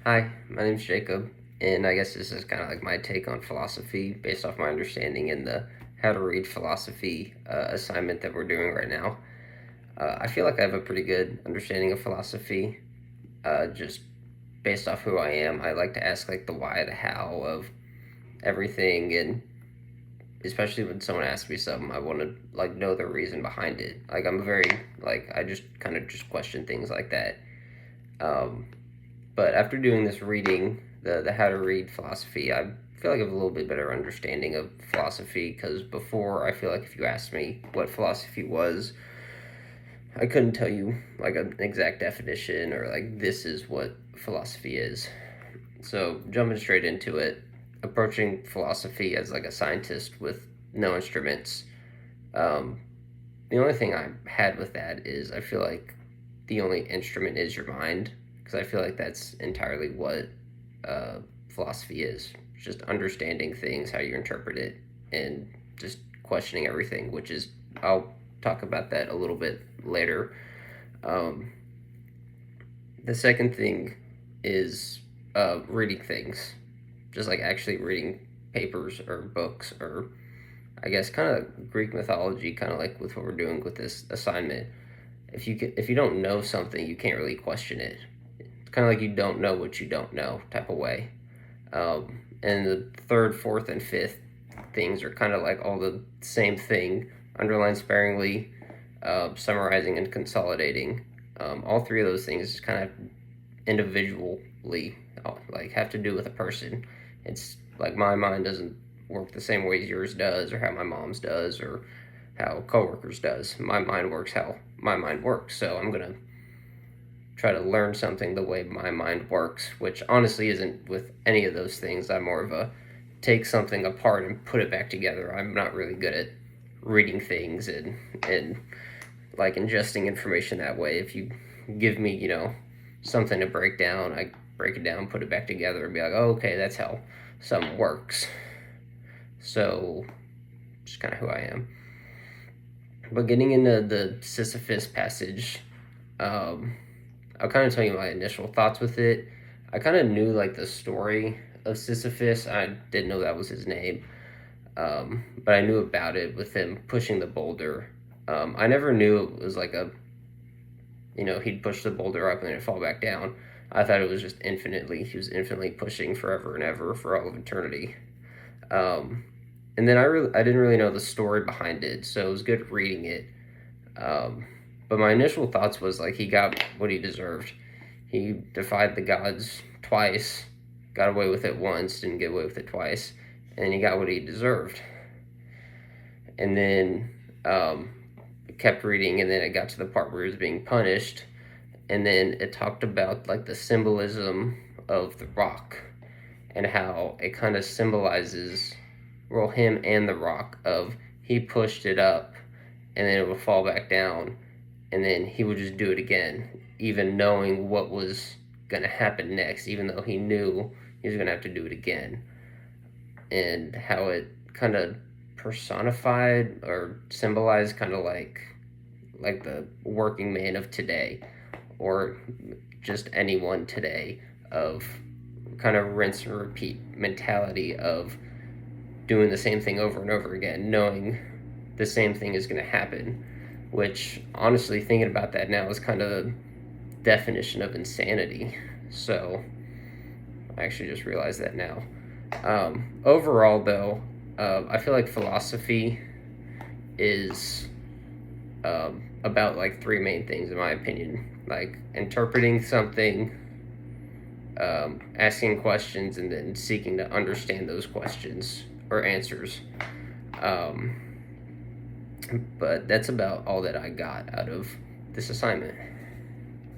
Hi, my name's Jacob, and I guess this is kind of like my take on philosophy based off my understanding in the How to Read Philosophy assignment that we're doing right now. I feel like I have a pretty good understanding of philosophy, just based off who I am. I like to ask like the why, the how of everything, and especially when someone asks me something, I want to like know the reason behind it. Like I'm very like I just kind of just question things like that. Um, But after doing this reading, the How to Read Philosophy, I feel like I have a little bit better understanding of philosophy because before I feel like if you asked me what philosophy was, I couldn't tell you like an exact definition or like this is what philosophy is. So jumping straight into it, approaching philosophy as like a scientist with no instruments. Um, the only thing I had with that is I feel like the only instrument is your mind because I feel like that's entirely what uh, philosophy is. Just understanding things, how you interpret it, and just questioning everything. Which is I'll talk about that a little bit later. Um, the second thing is reading things, just like actually reading papers or books or I guess kind of Greek mythology, kind of like with what we're doing with this assignment. If you don't know something, you can't really question it. It's kind of like you don't know what you don't know type of way. And the third, fourth, and fifth things are kind of like all the same thing, underlined sparingly, summarizing and consolidating. All three of those things kind of individually like have to do with a person. It's like my mind doesn't work the same way as yours does, or how my mom's does, or how coworkers does. My mind works how my mind works. So I'm gonna try to learn something the way my mind works, which honestly isn't with any of those things. I'm more of a take something apart and put it back together. I'm not really good at reading things and like ingesting information that way. If you give me, something to break down, I break it down, put it back together, and be like, oh, okay, that's how something works. So, just kind of who I am. But getting into the Sisyphus passage, um, I'll kind of tell you my initial thoughts with it. I kind of knew like the story of Sisyphus. I didn't know that was his name, but I knew about it with him pushing the boulder. I never knew it was like he'd push the boulder up and then it'd fall back down. I thought it was just he was infinitely pushing forever and ever for all of eternity. Um, and then I didn't really know the story behind it, so it was good reading it. Um, but my initial thoughts was like he got what he deserved. He defied the gods twice, got away with it once, didn't get away with it twice, and he got what he deserved. And then kept reading, and then it got to the part where he was being punished, and then it talked about like the symbolism of the rock and how it kind of symbolizes well him and the rock of he pushed it up and then it would fall back down and then he would just do it again even knowing what was going to happen next, even though he knew he was going to have to do it again, and how it kind of personified or symbolized kind of like the working man of today or just anyone today of kind of rinse and repeat mentality of doing the same thing over and over again, knowing the same thing is going to happen. Which, honestly, thinking about that now is kind of the definition of insanity. So, I actually just realized that now. Overall, though, I feel like philosophy is about like three main things, in my opinion, like interpreting something, asking questions, and then seeking to understand those questions or answers. Um, but that's about all that I got out of this assignment.